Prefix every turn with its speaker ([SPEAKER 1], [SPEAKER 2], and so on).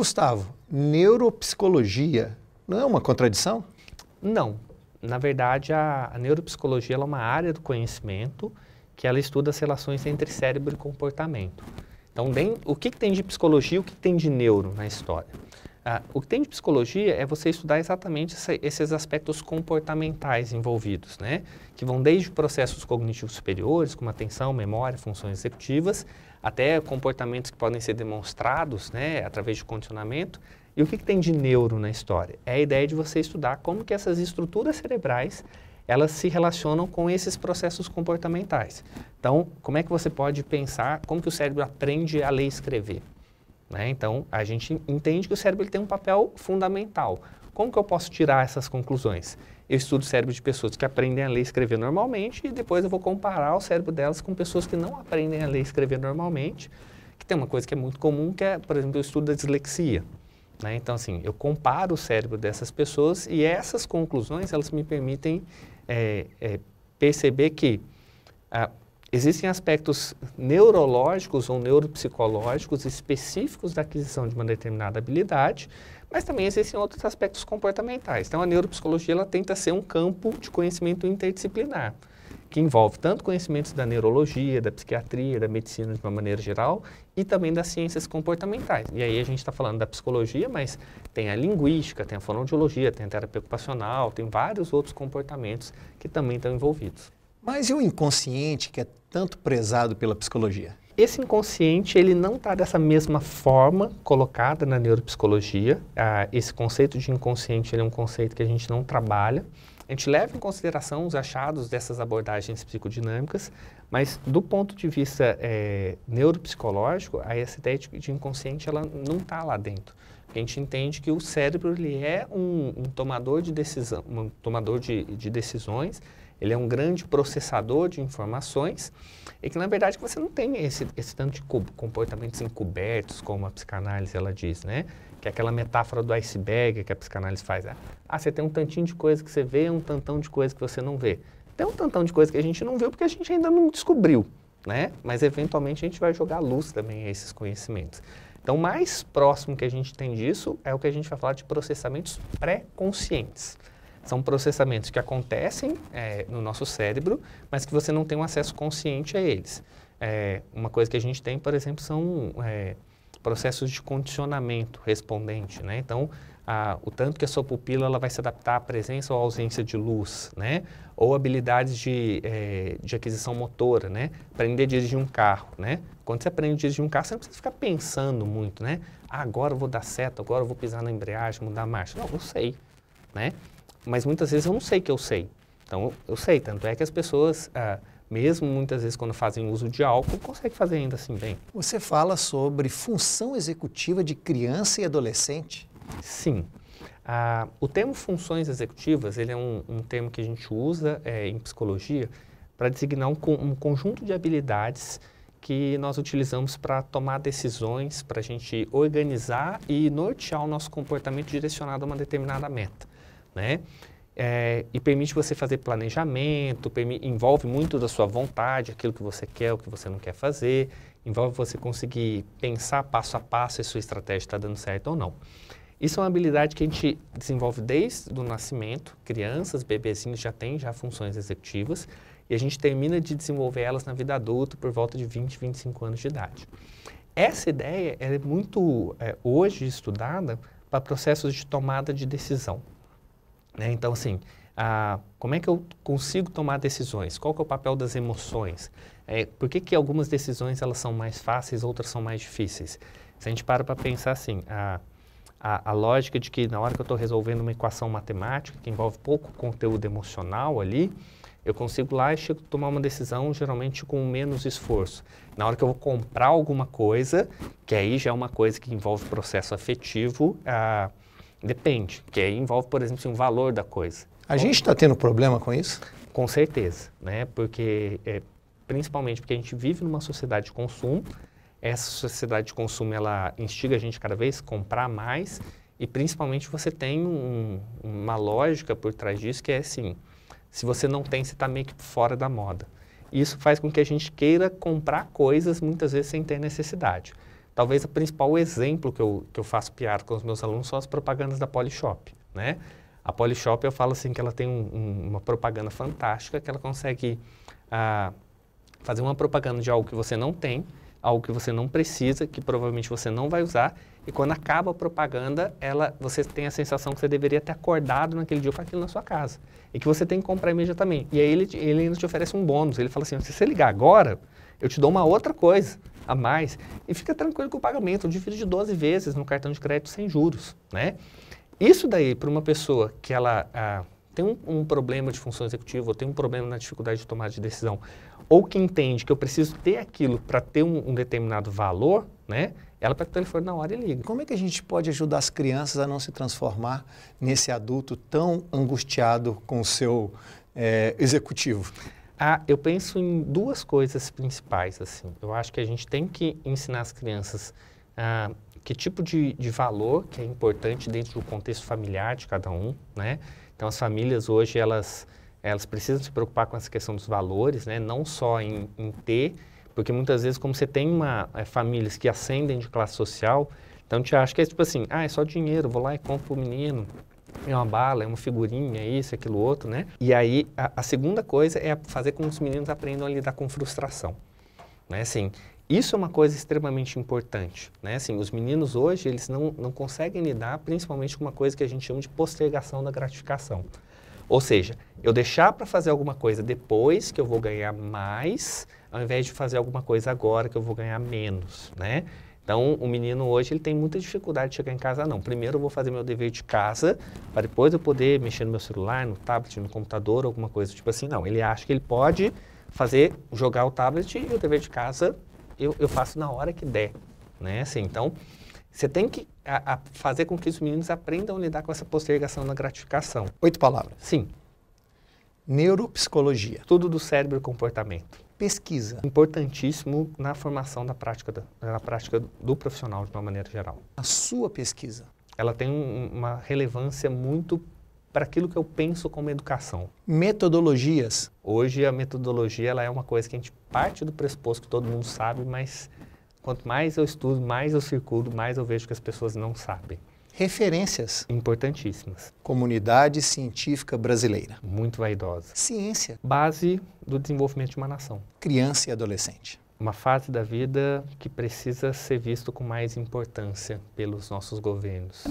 [SPEAKER 1] Gustavo, neuropsicologia não é uma contradição?
[SPEAKER 2] Não. Na verdade, a neuropsicologia ela é uma área do conhecimento que ela estuda as relações entre cérebro e comportamento. Então, o que tem de psicologia e o que tem de neuro na história? O que tem de psicologia é você estudar exatamente esses aspectos comportamentais envolvidos, né? Que vão desde processos cognitivos superiores, como atenção, memória, funções executivas, até comportamentos que podem ser demonstrados, né, através de condicionamento. E o que tem de neuro na história? É a ideia de você estudar como que essas estruturas cerebrais elas se relacionam com esses processos comportamentais. Então, como é que você pode pensar como que o cérebro aprende a ler e escrever? Né? Então, a gente entende que o cérebro ele tem um papel fundamental. Como que eu posso tirar essas conclusões? Eu estudo o cérebro de pessoas que aprendem a ler e escrever normalmente e depois eu vou comparar o cérebro delas com pessoas que não aprendem a ler e escrever normalmente, que tem uma coisa que é muito comum, que é, por exemplo, o estudo da dislexia. Né? Então, assim, eu comparo o cérebro dessas pessoas e essas conclusões, elas me permitem perceber que existem aspectos neurológicos ou neuropsicológicos específicos da aquisição de uma determinada habilidade, mas também existem outros aspectos comportamentais. Então, a neuropsicologia ela tenta ser um campo de conhecimento interdisciplinar, que envolve tanto conhecimentos da neurologia, da psiquiatria, da medicina de uma maneira geral e também das ciências comportamentais. E aí a gente está falando da psicologia, mas tem a linguística, tem a fonoaudiologia, tem a terapia ocupacional, tem vários outros comportamentos que também estão envolvidos.
[SPEAKER 1] Mas e o inconsciente que é tanto prezado pela psicologia?
[SPEAKER 2] Esse inconsciente, ele não está dessa mesma forma colocada na neuropsicologia. Esse conceito de inconsciente, ele é um conceito que a gente não trabalha. A gente leva em consideração os achados dessas abordagens psicodinâmicas, mas do ponto de vista neuropsicológico, essa ideia de inconsciente ela não está lá dentro. A gente entende que o cérebro ele é um tomador de decisão, um tomador de decisões, ele é um grande processador de informações e que, na verdade, você não tem esse tanto de comportamentos encobertos, como a psicanálise ela diz, né? Que é aquela metáfora do iceberg que a psicanálise faz. Você tem um tantinho de coisa que você vê, um tantão de coisa que você não vê. Tem um tantão de coisa que a gente não viu porque a gente ainda não descobriu, né? Mas, eventualmente, a gente vai jogar luz também a esses conhecimentos. Então, o mais próximo que a gente tem disso é o que a gente vai falar de processamentos pré-conscientes. São processamentos que acontecem no nosso cérebro, mas que você não tem um acesso consciente a eles. Uma coisa que a gente tem, por exemplo, são processos de condicionamento respondente, né? Então, o tanto que a sua pupila ela vai se adaptar à presença ou ausência de luz, né? Ou habilidades de aquisição motora, né? Aprender a dirigir um carro, né? Quando você aprende a dirigir um carro, você não precisa ficar pensando muito, né? Agora eu vou dar seta, agora eu vou pisar na embreagem, mudar a marcha. Não, eu sei, né? Mas muitas vezes eu não sei que eu sei. Então, eu sei, tanto é que as pessoas, mesmo muitas vezes quando fazem uso de álcool, conseguem fazer ainda assim bem.
[SPEAKER 1] Você fala sobre função executiva de criança e adolescente?
[SPEAKER 2] Sim. O termo funções executivas, ele é um termo que a gente usa em psicologia para designar um conjunto de habilidades que nós utilizamos para tomar decisões, para a gente organizar e nortear o nosso comportamento direcionado a uma determinada meta, né? E permite você fazer planejamento, envolve muito da sua vontade, aquilo que você quer, o que você não quer fazer, envolve você conseguir pensar passo a passo se a sua estratégia está dando certo ou não. Isso é uma habilidade que a gente desenvolve desde o nascimento, crianças, bebezinhos já têm funções executivas, e a gente termina de desenvolver elas na vida adulta por volta de 20, 25 anos de idade. Essa ideia é muito, hoje, estudada para processos de tomada de decisão. Então, assim, como é que eu consigo tomar decisões? Qual que é o papel das emoções? Por que algumas decisões elas são mais fáceis, outras são mais difíceis? Se a gente para pensar assim, a lógica de que na hora que eu estou resolvendo uma equação matemática que envolve pouco conteúdo emocional ali, eu consigo lá e chego a tomar uma decisão geralmente com menos esforço. Na hora que eu vou comprar alguma coisa, que aí já é uma coisa que envolve processo afetivo, depende, que aí envolve, por exemplo, o valor da coisa.
[SPEAKER 1] A gente está tendo problema com isso?
[SPEAKER 2] Com certeza, né? Porque, principalmente porque a gente vive numa sociedade de consumo, essa sociedade de consumo, ela instiga a gente cada vez a comprar mais e, principalmente, você tem uma lógica por trás disso que é assim, se você não tem, você está meio que fora da moda. Isso faz com que a gente queira comprar coisas, muitas vezes, sem ter necessidade. talvez o principal exemplo que eu faço piada com os meus alunos são as propagandas da Polishop, né? A Polishop, eu falo assim que ela tem uma propaganda fantástica, que ela consegue fazer uma propaganda de algo que você não tem, algo que você não precisa, que provavelmente você não vai usar, e quando acaba a propaganda, você tem a sensação que você deveria ter acordado naquele dia com aquilo na sua casa, e que você tem que comprar imediatamente. E aí ele ainda te oferece um bônus, ele fala assim, se você ligar agora, eu te dou uma outra coisa a mais, e fica tranquilo com o pagamento, eu divido de 12 vezes no cartão de crédito sem juros, né? Isso daí, para uma pessoa que ela tem um problema de função executiva, ou tem um problema na dificuldade de tomada de decisão, ou que entende que eu preciso ter aquilo para ter um determinado valor, né? Ela pega o telefone na hora e liga.
[SPEAKER 1] Como é que a gente pode ajudar as crianças a não se transformar nesse adulto tão angustiado com o seu executivo?
[SPEAKER 2] Eu penso em duas coisas principais, assim. Eu acho que a gente tem que ensinar as crianças que tipo de valor que é importante dentro do contexto familiar de cada um, né? Então, as famílias hoje, elas precisam se preocupar com essa questão dos valores, né? Não só em ter, porque muitas vezes, como você tem famílias que ascendem de classe social, então te acha que é tipo assim, é só dinheiro, vou lá e compro pro menino, é uma bala, é uma figurinha, é isso, aquilo outro, né? E aí, a segunda coisa é fazer com que os meninos aprendam a lidar com frustração, né? Assim, isso é uma coisa extremamente importante, né? Assim, os meninos hoje, eles não conseguem lidar principalmente com uma coisa que a gente chama de postergação da gratificação. Ou seja, eu deixar para fazer alguma coisa depois que eu vou ganhar mais, ao invés de fazer alguma coisa agora que eu vou ganhar menos, né? Então, o menino hoje, ele tem muita dificuldade de chegar em casa, não. Primeiro eu vou fazer meu dever de casa, para depois eu poder mexer no meu celular, no tablet, no computador, alguma coisa tipo assim. Não, ele acha que ele pode jogar o tablet e o dever de casa eu faço na hora que der, né? Assim, então, você tem que fazer com que os meninos aprendam a lidar com essa postergação da gratificação.
[SPEAKER 1] 8 palavras.
[SPEAKER 2] Sim.
[SPEAKER 1] Neuropsicologia.
[SPEAKER 2] Tudo do cérebro e comportamento.
[SPEAKER 1] Pesquisa.
[SPEAKER 2] Importantíssimo na formação na prática do profissional de uma maneira geral.
[SPEAKER 1] A sua pesquisa.
[SPEAKER 2] Ela tem uma relevância muito para aquilo que eu penso como educação.
[SPEAKER 1] Metodologias.
[SPEAKER 2] Hoje a metodologia ela é uma coisa que a gente parte do pressuposto que todo mundo sabe, mas quanto mais eu estudo, mais eu circulo, mais eu vejo que as pessoas não sabem.
[SPEAKER 1] Referências.
[SPEAKER 2] Importantíssimas.
[SPEAKER 1] Comunidade científica brasileira.
[SPEAKER 2] Muito vaidosa.
[SPEAKER 1] Ciência.
[SPEAKER 2] Base do desenvolvimento de uma nação.
[SPEAKER 1] Criança e adolescente.
[SPEAKER 2] Uma fase da vida que precisa ser visto com mais importância pelos nossos governos.